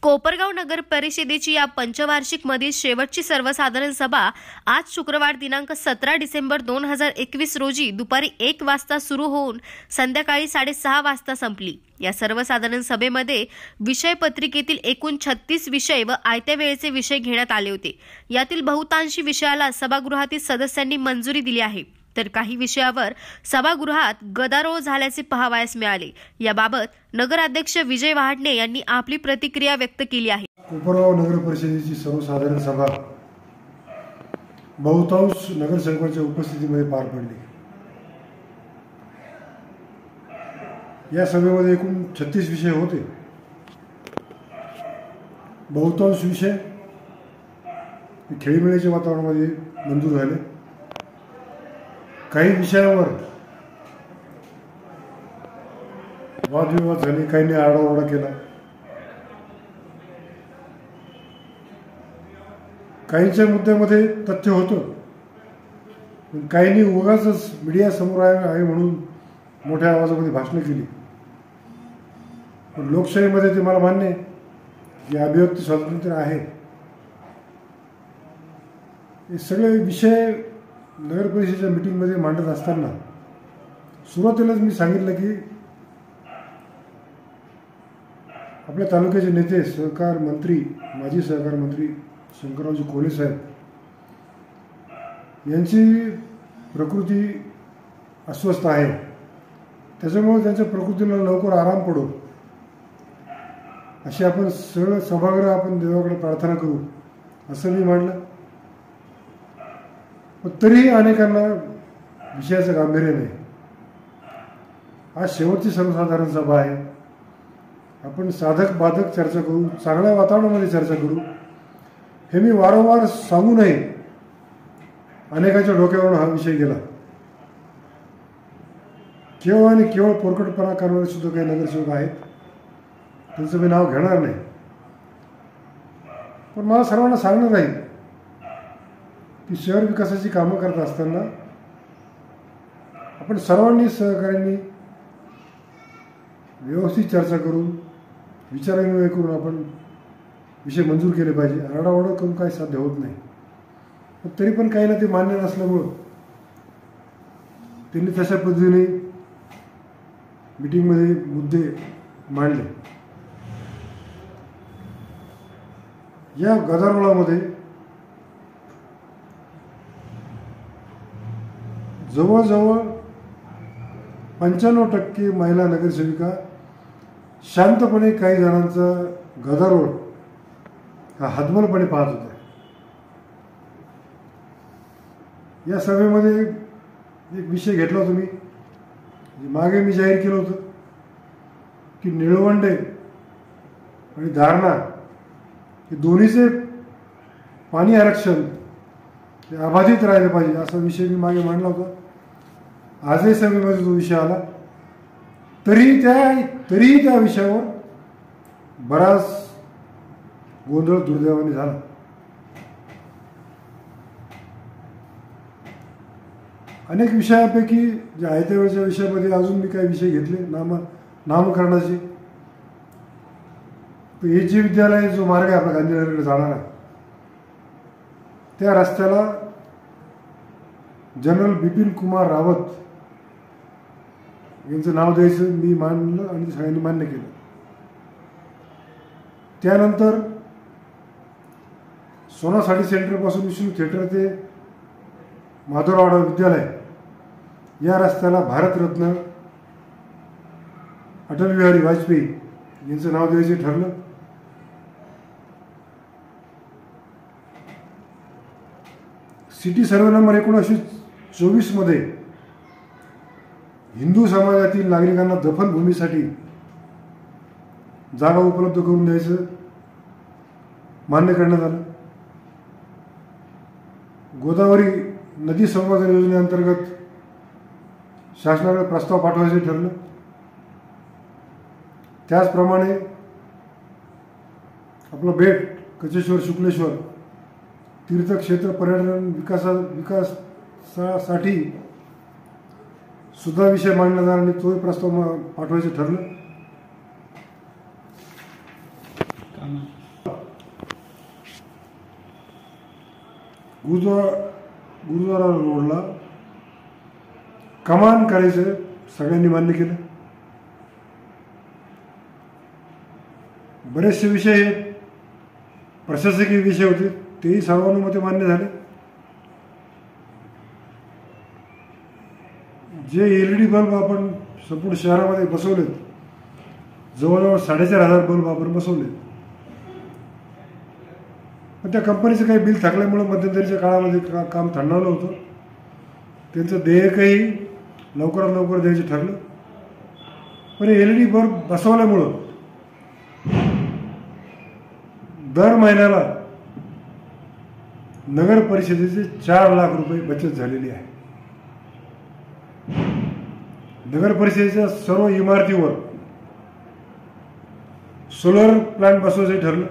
कोपरगाव नगर परिषदेची या पंचवार्षिक मधील शेवटची सर्वसाधारण सभा आज शुक्रवार दिनांक 17 डिसेंबर 2021 रोजी दुपारी 1 वाजता सुरू होऊन संध्याकाळी 6:30 वाजता संपली। या सर्वसाधारण सभेमध्ये विषय पत्रिकेतील एकूण 36 विषय व आयत्या वेळेचे विषय घेण्यात आले होते। यातील बहुतांशी विषयाला सभागृहातील सदस्यांनी मंजुरी दिली आहे, तर काही विषयावर सभागृहात गदारोळ झाल्याचे पाहावयास मिळाले। याबाबत नगराध्यक्ष विजय वहाडणे यांनी आपली प्रतिक्रिया व्यक्त केली आहे। कोपरगाव नगर परिषदेची सर्वसाधारण सभा बहुतांश नगरसेवकांच्या उपस्थितीमध्ये पार पडली। या सभेमध्ये एकूण 36 विषय होते। बहुतांश विषय खेळीमेळीच्या वातावरणामध्ये मंजूर झाले। काही विषयावर वादविवाद झाले, काहींनी आरडाओरडा केला, काहींच्या मुद्द्यामध्ये तथ्य होतं, काहींनी उगाच मीडिया समोर आहे म्हणून मोठ्या आवाजामध्ये भाषणे केली। पण लोकशाहीमध्ये ते मला मान्य आहे की अभिव्यक्ती स्वातंत्र्य आहे। हे सगळे विषय नगर परिषदेच्या मीटिंगमध्ये मांडत असताना सुरुवातीलाच मी सांगितलं की आपल्या तालुक्याचे नेते, सहकार मंत्री, माजी सहकार मंत्री शंकररावजी कोले साहेब यांची प्रकृती अस्वस्थ आहे, त्याच्यामुळे त्यांच्या प्रकृतीला लवकर आराम पडो अशी आपण सगळं सभागृह आपण देवाकडे प्रार्थना करू असं मी मांडलं। पण तरीही अनेकांना विषयाचं गांभीर्य नाही। आज शेवटची सर्वसाधारण सभा आहे, आपण साधक बाधक चर्चा करू, चांगल्या वातावरणामध्ये चर्चा करू हे मी वारंवार सांगू नये। अनेकांच्या डोक्यावरून हा विषय गेला। केवळ आणि केवळ पोरकटपणा करणारे सुद्धा काही नगरसेवक आहेत, त्यांचं मी नाव घेणार नाही। पण मला सर्वांना सांगणं नाही की शहर विकासाची कामं करत असताना आपण सर्वांनी सहकार्याने व्यवस्थित चर्चा करून विचारविनिमय करून आपण विषय मंजूर केले पाहिजे। आरडाओरडा करून काही साध्य होत नाही। पण तरी पण काही ना ते मान्य नसल्यामुळं त्यांनी तशा पद्धतीने मीटिंगमध्ये मुद्दे मांडले। या गदारोळामध्ये जवळजवळ 95% महिला नगरसेविका शांतपणे काही जणांचा गदारोळ हा हातबलपणे पाहत होत्या। या सभेमध्ये एक विषय घेतला होता मी, मागे मी जाहीर केलं होतं की निळवंडे आणि दारणा हे दोन्हीचे पाणी आरक्षण ते अबाधित राहिले पाहिजे असा विषय मी मागे मांडला होता। आजही सभेमध्ये जो विषय आला तरीही त्या विषयावर बराच गोंधळ दुर्दैवाने झाला। अनेक विषयापैकी ज्या आयत्या वेळच्या विषयामध्ये अजून मी काही विषय घेतले नामकरणाचे। हे जे विद्यालय जो मार्ग आहे आपला गांधीनगरकडे जाणारा, त्या रस्त्याला जनरल बिपिन कुमार रावत यांचं नाव द्यायचं मी मानलं आणि सगळ्यांनी मान्य केलं। त्यानंतर सोनासाठी सेंटरपासून विष्णू थिएटर ते माधवराव विद्यालय या रस्त्याला भारतरत्न अटल बिहारी वाजपेयी यांचं नाव द्यायचं ठरलं। सिटी सर्वे नंबर 1924 मध्ये हिंदू समाजातील नागरिकांना दफनभूमीसाठी जागा उपलब्ध करून द्यायचं मान्य करण्यात आलं। गोदावरी नदी संवर्धन योजनेअंतर्गत शासनाकडे प्रस्ताव पाठवायचे ठरलं। त्याचप्रमाणे आपलं बेट कचेश्वर शुक्लेश्वर तीर्थक्षेत्र पर्यटन विकासासाठी सुद्धा विषय मांडला जाणार आणि तोही प्रस्ताव पाठवायचं ठरलं। गुरुद्वारा रोडला कमान करायचं सगळ्यांनी मान्य केलं. बरेचसे विषय प्रशासकीय विषय होते, तेही सर्वानुमते मान्य झाले. जे LED बल्ब आपण संपूर्ण शहरामध्ये बसवलेत, जवळजवळ 4,500 बल्ब आपण बसवले. पण त्या कंपनीचं काही बिल थकल्यामुळे मध्यंतरीच्या काळामध्ये काम थांबवलं होतं. त्यांचं देयकही लवकरात लवकर द्यायचं ठरलं. पण LED बल्ब बसवल्यामुळं दर महिन्याला नगर परिषदेचे 4 लाख रुपये बचत झालेली आहे. नगर परिषदेच्या सर्व इमारतीवर सोलर प्लांट बसवायचं ठरलं.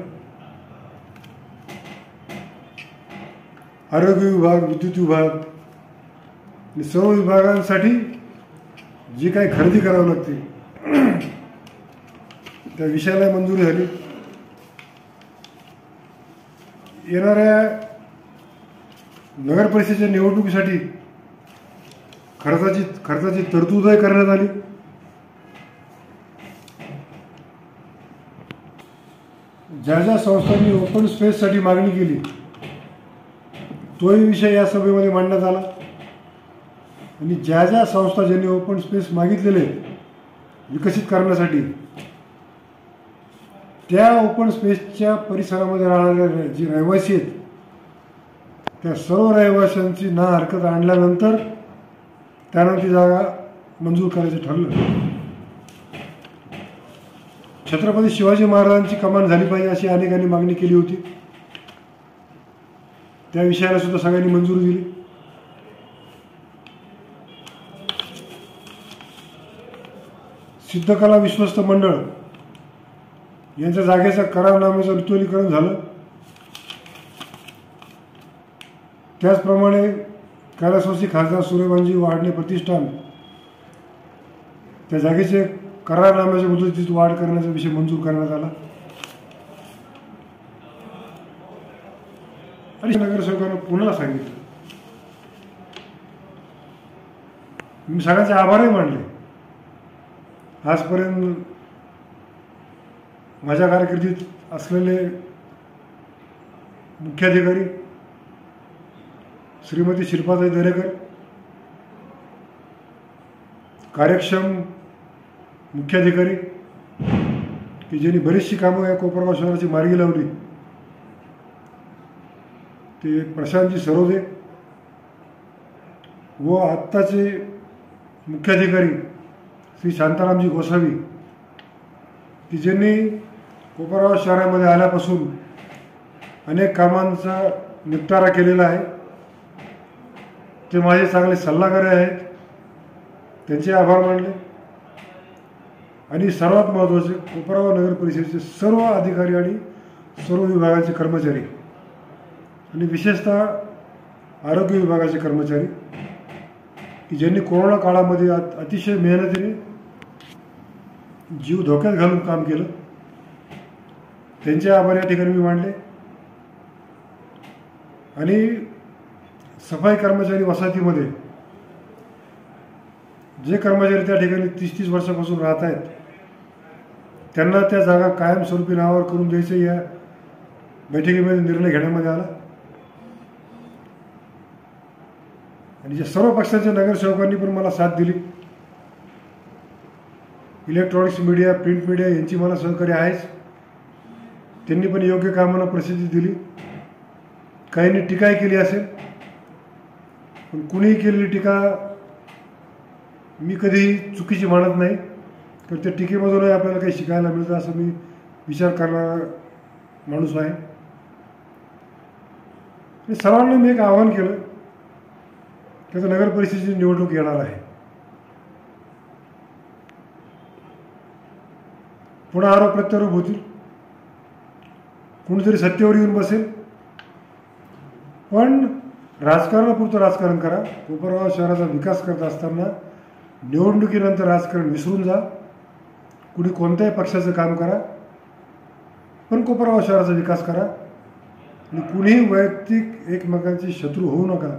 आरोग्य विभाग, विद्युत विभाग आणि सर्व विभागांसाठी जी काही खरेदी करावी लागते त्या विषयाला मंजुरी झाली. येणाऱ्या नगर परिषदेच्या निवडणुकीसाठी खर्चाची तरतूदही करण्यात आली. ज्या ज्या संस्थांनी ओपन स्पेससाठी मागणी केली तोही विषय या सभेमध्ये मांडण्यात आला. आणि ज्या ज्या संस्था ज्यांनी ओपन स्पेस मागितलेले विकसित करण्यासाठी, त्या ओपन स्पेसच्या परिसरामध्ये राहणारे जे रहिवासी आहेत त्या सर्व रहिवाशांची ना हरकत आणल्यानंतर त्यांना ती जागा मंजूर करायचं ठरलं. छत्रपती शिवाजी महाराजांची कमान झाली पाहिजे अशी अनेकांनी मागणी केली होती. त्या विषयाला सुद्धा सगळ्यांनी मंजुरी दिली. सिद्धकला विश्वस्त मंडळ यांच्या जागेचं करारनाम्याचं वितोलीकरण झालं. त्याचप्रमाणे कैलासवासी खासदार सूर्यवंशी वाढणे प्रतिष्ठान त्या जागेचे करारनाम्याच्या मुदतीत वाढ करण्याचा विषय मंजूर करण्यात आला. आणि नगरसेवकांना पुन्हा सांगितलं, मी सगळ्यांचे आभारही मानले. आजपर्यंत माझ्या कारकिर्दीत असलेले मुख्याधिकारी श्रीमती शिल्पाताई दरेकर, कार्यक्षम मुख्याधिकारी की ज्यांनी बरीचशी कामं या कोपरगाव शहराची मार्गी लावली, ते प्रशांतजी सरोदे व आत्ताचे मुख्याधिकारी श्री शांतारामजी गोसावी की ज्यांनी कोपरगाव शहरामध्ये आल्यापासून अनेक कामांचा निपटारा केलेला आहे. ते माझे चांगले सल्लागार आहेत, त्यांचे आभार मानले. आणि सर्वात महत्त्वाचे कोपरगाव नगर परिषदेचे सर्व अधिकारी आणि सर्व विभागाचे कर्मचारी आणि विशेषतः आरोग्य विभागाचे कर्मचारी की ज्यांनी कोरोना काळामध्ये अतिशय मेहनतीने जीव धोक्यात घालून काम केलं, त्यांचे आभार या ठिकाणी मी मानले. आणि सफाई कर्मचारी वसाहतीमध्ये जे कर्मचारी त्या ठिकाणी 30-30 वर्षापासून राहत आहेत त्यांना त्या जागा कायमस्वरूपी नावावर करून द्यायचे या बैठकीमध्ये निर्णय घेण्यामध्ये आला. आणि ज्या सर्व पक्षांच्या नगरसेवकांनी पण मला साथ दिली, इलेक्ट्रॉनिक्स मीडिया, प्रिंट मीडिया यांची मला सहकार्य आहेच. त्यांनी पण योग्य कामांना प्रसिद्धी दिली. काहींनी टीकाही केली असेल, पण कुणीही केलेली टीका मी कधीही चुकीची मानत नाही. तर त्या टीकेमधूनही आपल्याला काही शिकायला मिळतं असं मी विचार करणारा माणूस आहे. सर्वांना मी एक आवाहन केलं, त्याचं नगर परिषदेची निवडणूक येणार आहे. पुन्हा आरोप प्रत्यारोप होतील, कुणीतरी सत्तेवर येऊन बसेल, पण राजकारणापुरतं राजकारण करा. कोपरगाव शहराचा विकास करत असताना निवडणुकीनंतर राजकारण विसरून जा. कुणी कोणत्याही पक्षाचं काम करा, पण कोपरगाव शहराचा विकास करा आणि कुणीही वैयक्तिक एकमेकांचे शत्रू होऊ नका,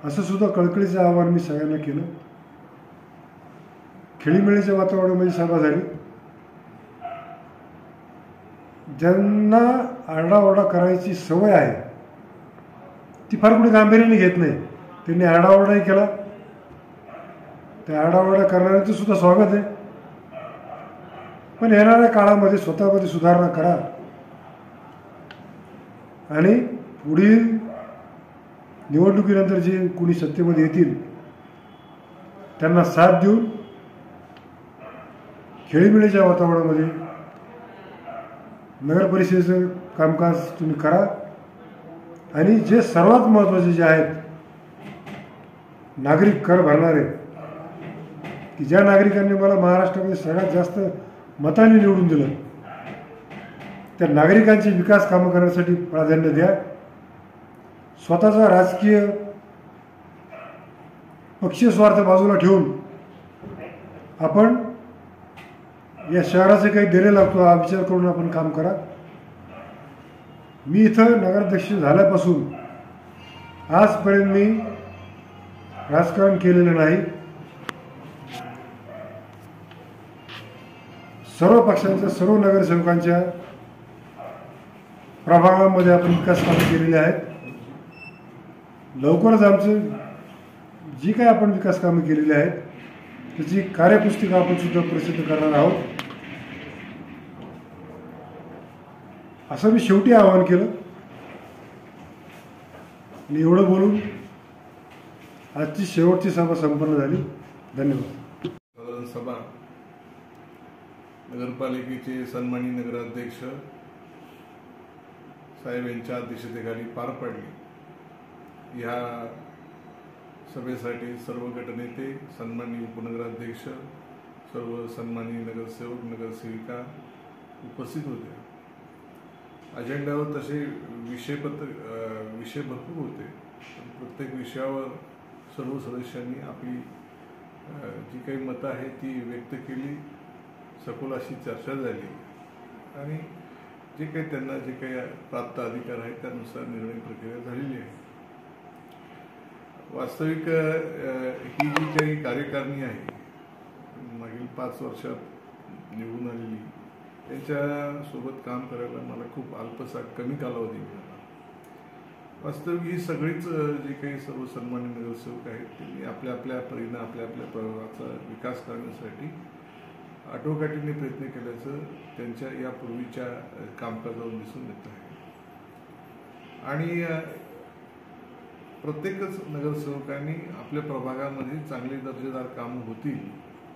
असं सुद्धा कळकळीचं आवाहन मी सगळ्यांना केलं. खेळीमेळीच्या वातावरणामध्ये सभा झाली. ज्यांना आरडाओरडा करायची सवय आहे ती फार कुणी गांभीर्याने घेत नाही. त्यांनी आरडाओरडाही केला. त्या आरडाओरडा करणाऱ्यांचं सुद्धा स्वागत आहे. पण येणाऱ्या काळामध्ये स्वतःमध्ये सुधारणा करा आणि पुढील निवडणुकीनंतर जे कुणी सत्तेमध्ये येतील त्यांना साथ देऊन खेळीमेळीच्या वातावरणामध्ये नगर परिषदेचं कामकाज तुम्ही करा. आणि जे सर्वात महत्त्वाचे जे आहेत नागरिक कर भरणारे, की ज्या नागरिकांनी मला महाराष्ट्रामध्ये सगळ्यात जास्त मताने निवडून दिलं, त्या नागरिकांची विकास कामं करण्यासाठी प्राधान्य द्या. स्वतःचा राजकीय पक्षीय स्वार्थ बाजूला ठेवून आपण या शहराचे काही देणे लागतो हा विचार करून आपण काम करा. मी इथं नगराध्यक्ष झाल्यापासून आजपर्यंत मी राजकारण केलेलं नाही. सर्व पक्षांच्या सर्व नगरसेवकांच्या प्रभागामध्ये आपण विकास कामे केलेली आहेत. लवकरच आमचं जी काही आपण विकास कामे केलेली आहेत त्याची कार्यपुस्तिका आपण सुद्धा प्रसिद्ध करणार आहोत. असं मी शेवटी आवाहन केलं आणि एवढं बोलून आजची शेवटची सभा संपन्न झाली. धन्यवाद. साधारण सभा नगरपालिकेचे सन्माननीय नगराध्यक्ष साहेब यांच्या अध्यक्षतेखाली पार पडली. या सभेसाठी सर्व गटनेते, सन्माननीय उपनगराध्यक्ष, सर्व सन्माननीय नगरसेवक नगरसेविका उपस्थित होते. अजेंड्यावर तसे विषय भरपूर होते. प्रत्येक विषयावर सर्व सदस्यांनी आपली जी काही मतं आहेत ती व्यक्त केली. सखोल अशी चर्चा झाली आणि जे काही त्यांना जे काही प्राप्त अधिकार आहेत त्यानुसार निर्णय प्रक्रिया झालेली आहे. वास्तविक ही जी काही कार्यकारिणी आहे मागील 5 वर्षात निवडून आलेली, त्यांच्यासोबत काम करायला मला खूप अल्पसा कमी कालावधी मिळाला. वास्तविक ही सगळीच जे काही सर्व सन्माननीय नगरसेवक आहेत त्यांनी आपल्या आपल्या परीने आपल्या आपल्या प्रभागाचा विकास करण्यासाठी आटोकाटीने प्रयत्न केल्याचं त्यांच्या यापूर्वीच्या कामकाजावरून दिसून येत आहे. आणि प्रत्येकच नगरसेवकांनी आपल्या प्रभागामध्ये चांगली दर्जेदार कामं होतील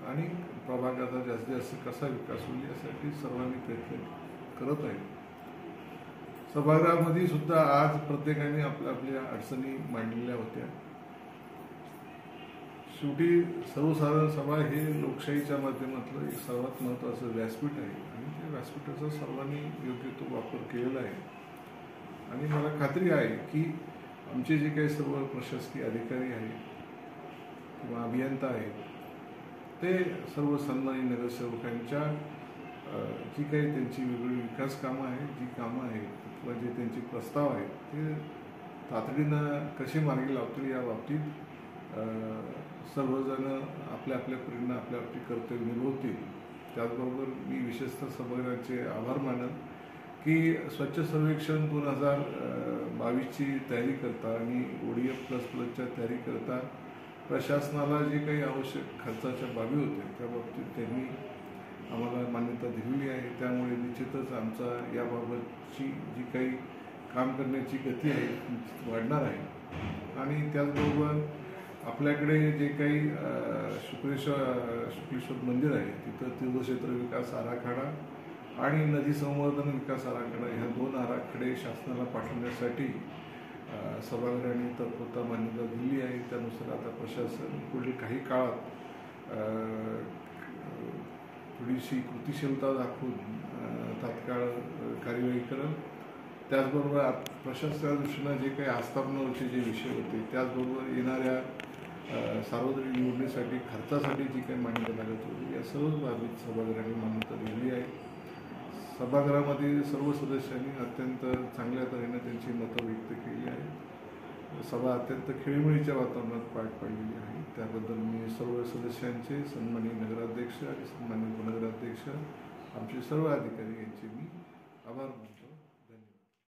आणि प्रभागाचा जास्तीत जास्त कसा विकास होईल यासाठी सर्वांनी प्रयत्न करत आहेत. सभागृहामध्ये सुद्धा आज प्रत्येकाने आपल्या आपल्या अडचणी मांडलेल्या होत्या. शेवटी सर्वसाधारण सभा हे लोकशाहीच्या माध्यमातलं एक सर्वात महत्त्वाचं व्यासपीठ आहे आणि त्या व्यासपीठाचा सर्वांनी योग्य तो वापर केलेला आहे. आणि मला खात्री आहे की आमचे जे काही सर्व प्रशासकीय अधिकारी आहेत किंवा अभियंता आहेत ते सर्व सन्माननीय नगरसेवकांच्या जी काही त्यांची वेगवेगळी विकास कामं आहेत, जी कामं आहेत किंवा जे त्यांचे प्रस्ताव आहेत ते तातडीनं कसे मार्गी लावतील या बाबतीत सर्वजण आपल्या आपल्या परीने आपल्या आपली कर्तव्य निभवतील. त्याचबरोबर मी विशेषतः सभागृहाचे आभार मानेन की स्वच्छ सर्वेक्षण 2022ची तयारी करता आणि ODF++च्या तयारी करता प्रशासनाला जे काही आवश्यक खर्चाच्या बाबी होत्या त्या बाबतीत त्यांनी आम्हाला मान्यता दिलेली आहे. त्यामुळे निश्चितच आमचा याबाबतची जी काही काम करण्याची गती आहे ती वाढणार आहे. आणि त्याचबरोबर आपल्याकडे जे काही शुक्लेश्वर मंदिर आहे तिथं तीर्थक्षेत्र विकास आराखडा आणि नदी संवर्धन विकास आराखडा ह्या 2 आराखडे शासनाला पाठवण्यासाठी सभागृहाने तत्पुरता मान्यता दिली आहे. त्यानुसार आता प्रशासन पुढील काही काळात थोडीशी कृतिशीलता दाखवून तात्काळ कार्यवाही करेल. त्याचबरोबर प्रशासनाच्या दृष्टीनं जे काही आस्थापनावरचे जे विषय होते त्याचबरोबर येणाऱ्या सार्वजनिक निवडणुकीसाठी खर्चासाठी जी काही मान्यता लागत होती या सर्व बाबतीत सभागृहाने मान्यता दिली आहे. सभागृहामध्ये सर्व सदस्यांनी अत्यंत चांगल्या तऱ्हेने त्यांची मतं व्यक्त केली आहेत. सभा अत्यंत खेळीमेळीच्या वातावरणात पार पडलेली आहे. त्याबद्दल मी सर्व सदस्यांचे, सन्माननीय नगराध्यक्ष आणि सन्माननीय उपनगराध्यक्ष, आमचे सर्व अधिकारी यांचे मी आभार मानतो.